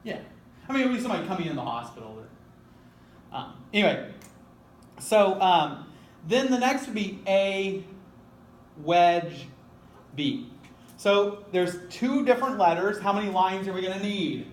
Yeah. I mean, it would be somebody coming in the hospital. Anyway, so then the next would be A, wedge, B. So there's two different letters. How many lines are we going to need?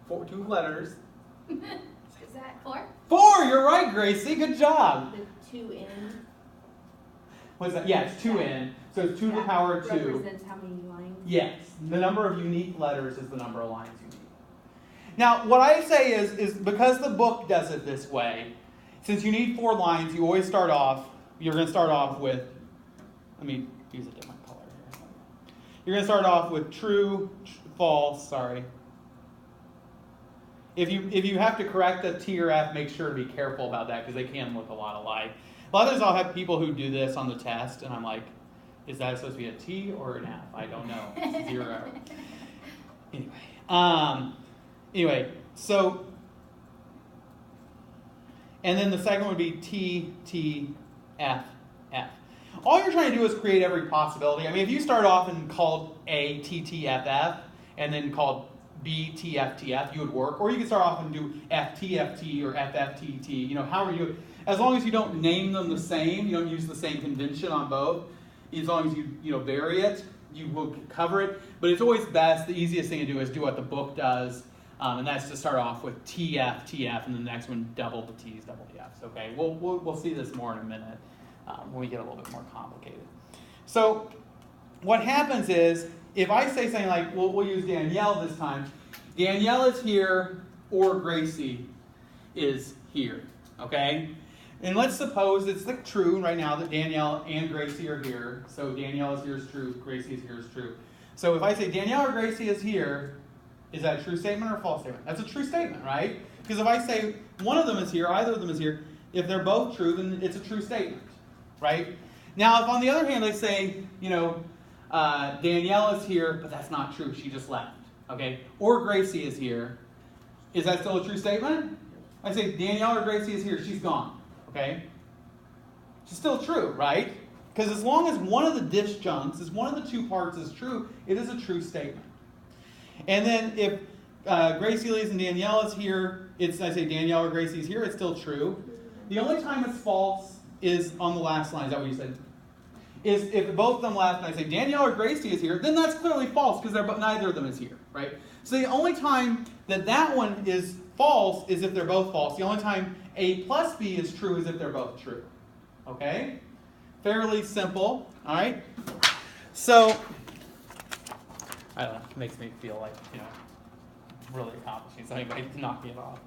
2 letters. Is that 4? 4, you're right, Gracie. Good job. The 2 in. What's that? Yeah, it's 2 in. So it's 2 to the power of 2. Represents how many lines? Yes. The number of unique letters is the number of lines you need. Now, what I say is because the book does it this way, since you need 4 lines, you always start off, you're going to start off with, let me use a different color here. You're going to start off with true, false, sorry. If you have to correct a T or F, make sure to be careful about that because they can look a lot alike. A lot of times I'll have people who do this on the test, and I'm like, is that supposed to be a T or an F? I don't know. It's 0. Anyway, so, and then the second would be T, T, F, F. All you're trying to do is create every possibility. I mean, if you start off and called A, T, T, F, F, and then called B, T, F, T, F, you would work. Or you could start off and do F, T, F, T, or F, F, T, T. You know, however you, as long as you don't name them the same, you don't use the same convention on both, as long as you vary it, you will cover it. But it's always best, the easiest thing to do is do what the book does, and that's to start off with TF, TF, and then the next one double the T's, double the F's. Okay, we'll see this more in a minute when we get a little bit more complicated. So what happens is, if I say something like, we'll use Danielle this time. Danielle is here, or Gracie is here. Okay? And let's suppose it's true right now that Danielle and Gracie are here. So Danielle is here is true, Gracie is here is true. So if I say Danielle or Gracie is here, is that a true statement or a false statement? That's a true statement, right? Because if I say one of them is here, either of them is here, if they're both true, then it's a true statement, right? Now, if on the other hand I say, Danielle is here, but that's not true, she just left, okay? Or Gracie is here, is that still a true statement? I say Danielle or Gracie is here, she's gone, okay? She's still true, right? Because as long as one of the disjuncts, as one of the 2 parts is true, it is a true statement. And then if Gracie leaves and Danielle is here, I say Danielle or Gracie is here, it's still true. The only time it's false is on the last line. Is that what you said? Is if both of them left and I say Danielle or Gracie is here, then that's clearly false because neither of them is here, right? So the only time that one is false is if they're both false. The only time A plus B is true is if they're both true. Okay? Fairly simple. All right? So, I don't know. It makes me feel like, really accomplishing something by knocking it off.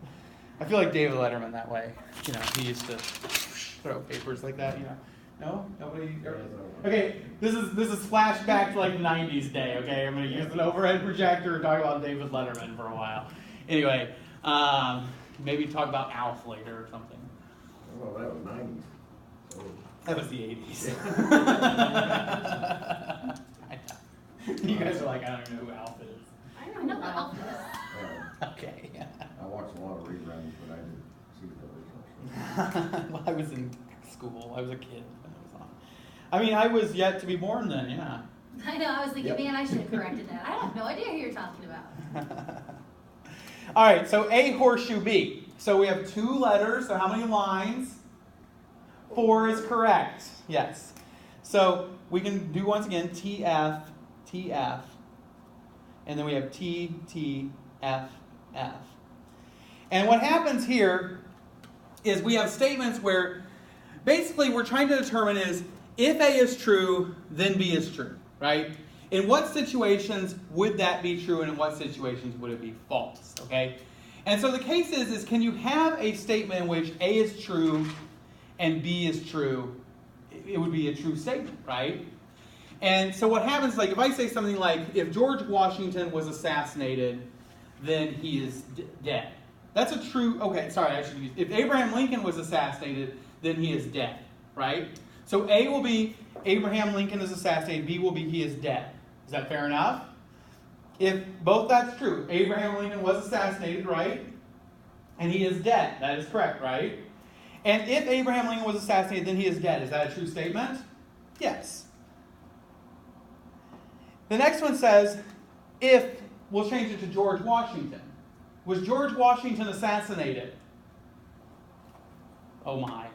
I feel like David Letterman that way. He used to throw papers like that, No? Nobody? Okay, this is flashback to like 90s day, okay? I'm going to use an overhead projector and talk about David Letterman for a while. Anyway, maybe talk about Alf later or something. Well, that was 90s. So. That was the 80s. I know. You guys are like, I don't even know who Alf is. I know who Alf is. Okay. I watched a lot of reruns, but I didn't see the original. Well, I was in school. I was a kid when it was on. I mean, I was yet to be born then, yeah. I know. I was thinking, man, I should have corrected that. I have no idea who you're talking about. All right, so A, horseshoe, B. So we have 2 letters, so how many lines? 4 is correct, yes. So we can do once again TF, TF, and then we have T, T, F, F. And what happens here is we have statements where basically we're trying to determine is if A is true, then B is true, right? In what situations would that be true and in what situations would it be false, okay? And so the case is can you have a statement in which A is true and B is true? It would be a true statement, right? And so what happens, like if I say something like, if George Washington was assassinated, then he is dead. That's a true, okay, sorry, I should use, if Abraham Lincoln was assassinated, then he is dead, right? So A will be, Abraham Lincoln is assassinated, B will be, he is dead. Is that fair enough? If both that's true, Abraham Lincoln was assassinated, right? And he is dead. That is correct, right? And if Abraham Lincoln was assassinated, then he is dead. Is that a true statement? Yes. The next one says, if, we'll change it to George Washington. Was George Washington assassinated? Oh my.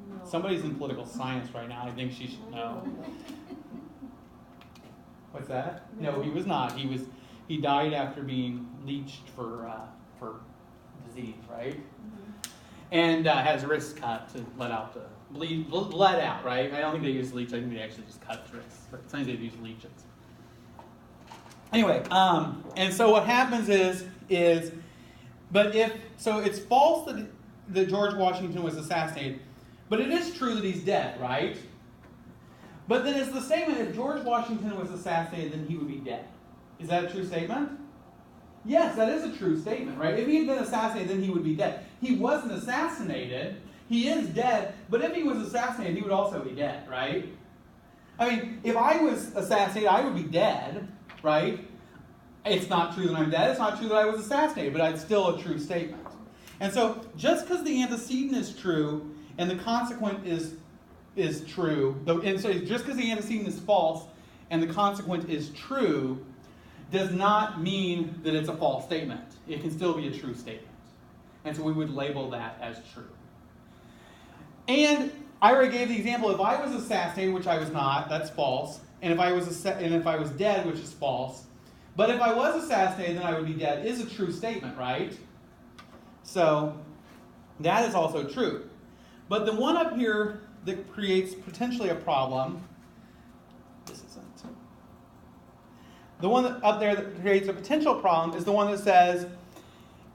No. Somebody's in political science right now. I think she should know. What's that? No, he was not. He died after being leached for disease, right? Mhm. And had his wrist cut to let out the let out, right? I don't think they use leech. I think they actually just cut his wrists. But sometimes they use leeches. Anyway, and so what happens is, but if so, it's false that George Washington was assassinated, but it is true that he's dead, right? But then it's the statement, if George Washington was assassinated, then he would be dead. Is that a true statement? Yes, that is a true statement, right? If he had been assassinated, then he would be dead. He wasn't assassinated. He is dead, but if he was assassinated, he would also be dead, right? I mean, if I was assassinated, I would be dead, right? It's not true that I'm dead. It's not true that I was assassinated, but it's still a true statement. And so, just because the antecedent is true and the consequent is true, and so just because the antecedent is false and the consequent is true, does not mean that it's a false statement. It can still be a true statement. And so we would label that as true. And I already gave the example, if I was assassinated, which I was not, that's false. And if I was dead, which is false. But if I was assassinated, then I would be dead, is a true statement, right? So that is also true. But the one up here that creates potentially a problem, this isn't. The one up there that creates a potential problem is the one that says,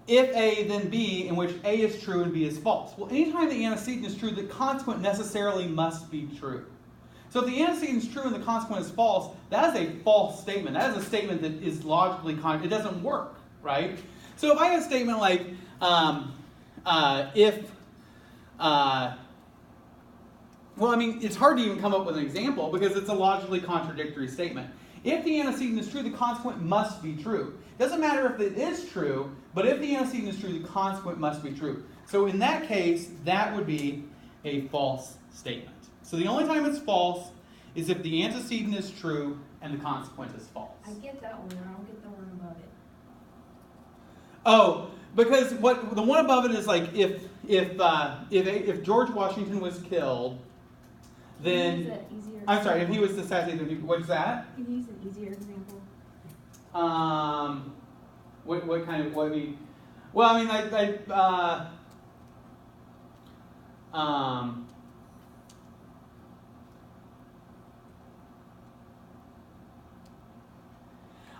if A, then B, in which A is true and B is false. Well, anytime the antecedent is true, the consequent necessarily must be true. So if the antecedent is true and the consequent is false, that is a false statement. That is a statement that is logically it doesn't work, right? So if I have a statement like, well, I mean, it's hard to even come up with an example because it's a logically contradictory statement. If the antecedent is true, the consequent must be true. It doesn't matter if it is true, but if the antecedent is true, the consequent must be true. So in that case, that would be a false statement. So the only time it's false is if the antecedent is true and the consequent is false. I get that one, I don't get the one above it. Oh, because what the one above it is like if George Washington was killed, then I'm sorry, if he was assassinated, what's that? Can you use an easier example? What kind of, what I mean? Well, I mean,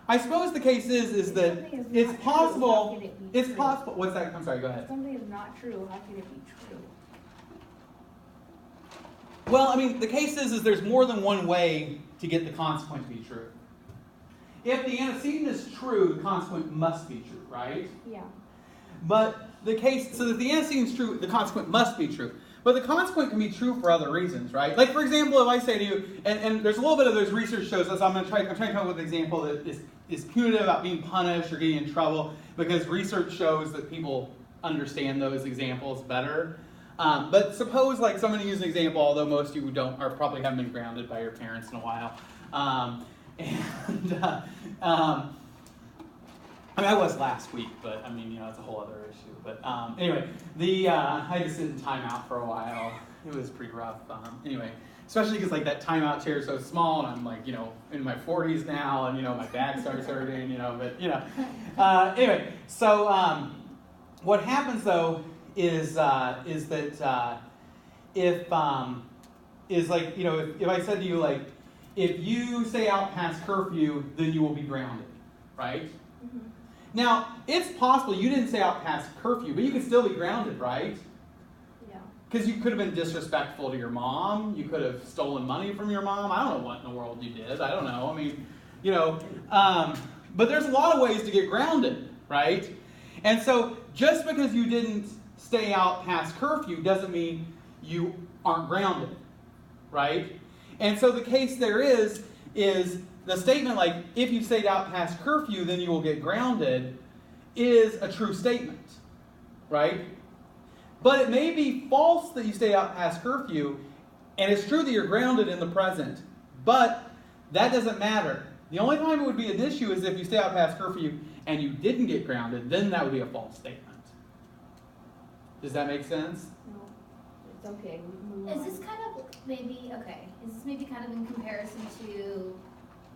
I suppose the case is that it's possible. It's possible. What's that? I'm sorry. Go ahead. If something is not true, how can it be true? Well, I mean, the case is there's more than one way to get the consequent to be true. If the antecedent is true, the consequent must be true, right? Yeah. But the case, so that the antecedent is true, the consequent must be true. But the consequent can be true for other reasons, right? Like, for example, if I say to you, and there's a little bit of this research shows us, I'm trying to come up with an example that is punitive about being punished or getting in trouble, because research shows that people understand those examples better. But suppose, like, somebody used an example, although most of you don't, or probably haven't been grounded by your parents in a while. I mean, I was last week, but I mean, it's a whole other issue. But anyway, I had to sit in timeout for a while. It was pretty rough. Anyway, especially because like that timeout chair is so small, and I'm like, in my 40s now, and my back starts hurting, but anyway, so what happens though is that if I said to you like, if you stay out past curfew, then you will be grounded, right? Mm-hmm. Now, it's possible you didn't stay out past curfew, but you could still be grounded, right? Yeah. Because you could have been disrespectful to your mom. You could have stolen money from your mom. I don't know what in the world you did. I don't know. I mean, but there's a lot of ways to get grounded, right? And so just because you didn't stay out past curfew doesn't mean you aren't grounded, right? And so the case there is the statement like, if you stayed out past curfew, then you will get grounded, is a true statement, right? But it may be false that you stayed out past curfew, and it's true that you're grounded in the present, but that doesn't matter, The only time it would be an issue is if you stay out past curfew and you didn't get grounded, then that would be a false statement. Does that make sense? No, it's okay, we can move Is on. this kind of maybe, okay, is this maybe kind of in comparison to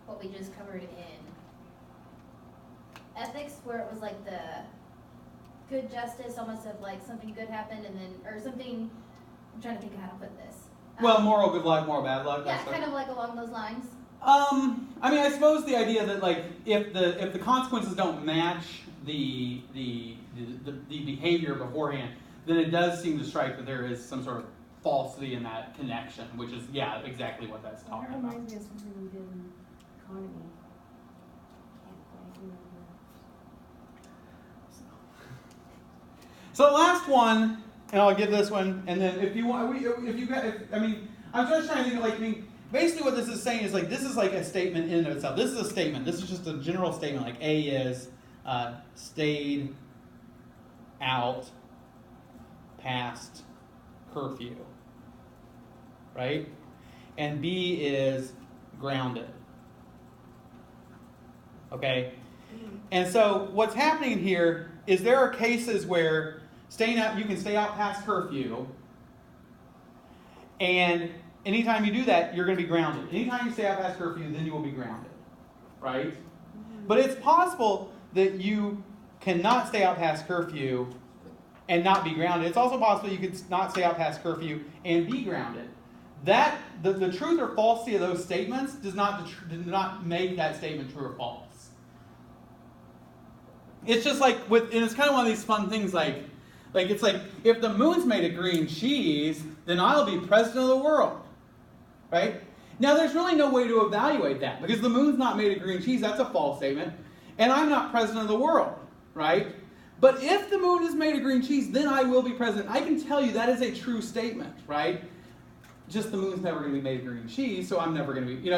what we just covered in ethics, where it was like the good justice, almost of like something good happened and then, or something, I'm trying to think of how to put this. Well, moral good luck, moral bad luck. Yeah, that kind of like along those lines. I mean, I suppose the idea that like if the consequences don't match the behavior beforehand, then it does seem to strike that there is some sort of falsity in that connection, which is exactly what that's That talking about. reminds me of something we did in economy. Can't quite remember. So the last one, and I'll give this one, and then if you want, if you got, I mean, I'm just trying to think, like, I mean, basically what this is saying is like this is like a statement in and of itself. This is a statement. This is just a general statement. Like A is stayed out past curfew, right? And B is grounded. Okay? And so what's happening here is there are cases where you can stay out past curfew, and anytime you do that, you're going to be grounded. Anytime you stay out past curfew, then you will be grounded, right? But it's possible that you cannot stay out past curfew and not be grounded. It's also possible you could not stay out past curfew and be grounded. That the truth or falsity of those statements does not make that statement true or false. It's just like and it's kind of one of these fun things like it's like if the moon's made of green cheese, then I'll be president of the world, right? Now there's really no way to evaluate that because the moon's not made of green cheese. That's a false statement, and I'm not president of the world, right? But if the moon is made of green cheese, then I will be president. I can tell you that is a true statement, right? Just the moon's never going to be made of green cheese, so I'm never going to be,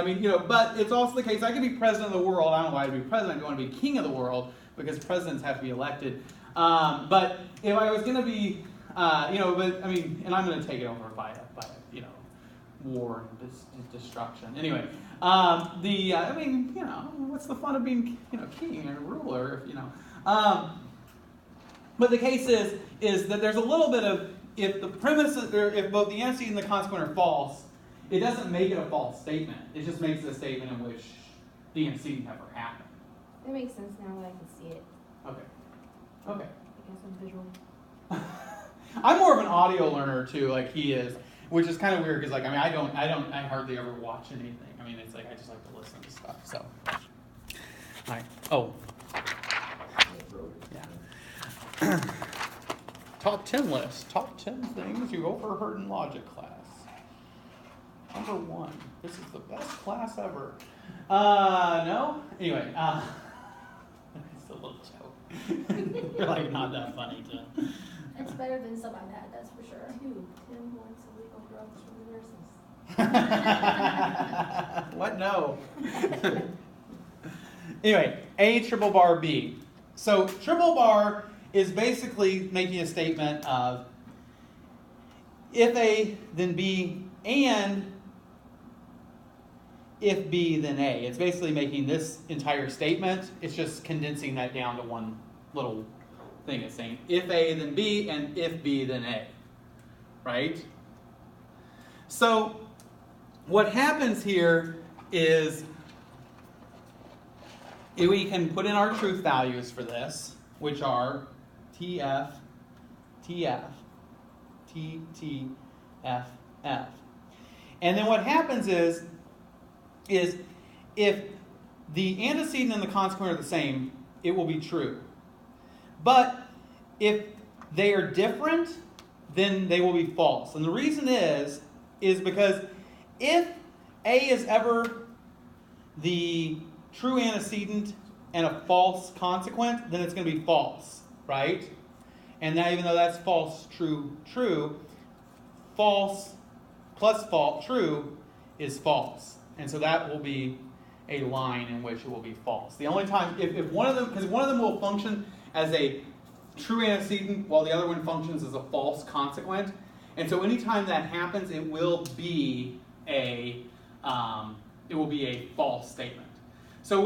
but it's also the case I can be president of the world. I don't know why I'd be president. I want to be king of the world because presidents have to be elected. But if I was going to be, and I'm going to take it over by war and destruction. Anyway, what's the fun of being, king or ruler, but the case is that there's a little bit of, if the premise, or if both the antecedent and the consequent are false, it doesn't make it a false statement. It just makes it a statement in which the antecedent never happened. It makes sense now that I can see it. Okay. I guess I'm visual. I'm more of an audio learner too, like he is, which is kind of weird because, I hardly ever watch anything. I mean, it's like I just like to listen to stuff. So, hi. Oh. Yeah. Top 10 list. Top 10 things you overheard in logic class. Number 1. This is the best class ever. No? Anyway, it's a little joke. You're like not that funny too. It's better than some I've had, that's for sure. 2, 10 points illegal drugs from the nurses. What? No. Anyway, A triple bar B. So triple bar is basically making a statement of if A, then B, and if B, then A. It's basically making this entire statement. It's just condensing that down to one little thing. It's saying if A, then B, and if B, then A. Right? So what happens here is we can put in our truth values for this, which are TF, TF, TT, F, F. And then what happens is if the antecedent and the consequent are the same, it will be true. But if they are different, then they will be false. And the reason is because if A is ever the true antecedent and a false consequent, then it's going to be false, right? And now, even though that's false, true, true, false plus false, true is false. And so that will be a line in which it will be false. The only time, if one of them, because one of them will function as a true antecedent while the other one functions as a false consequent. And so anytime that happens, it will be a false statement. So with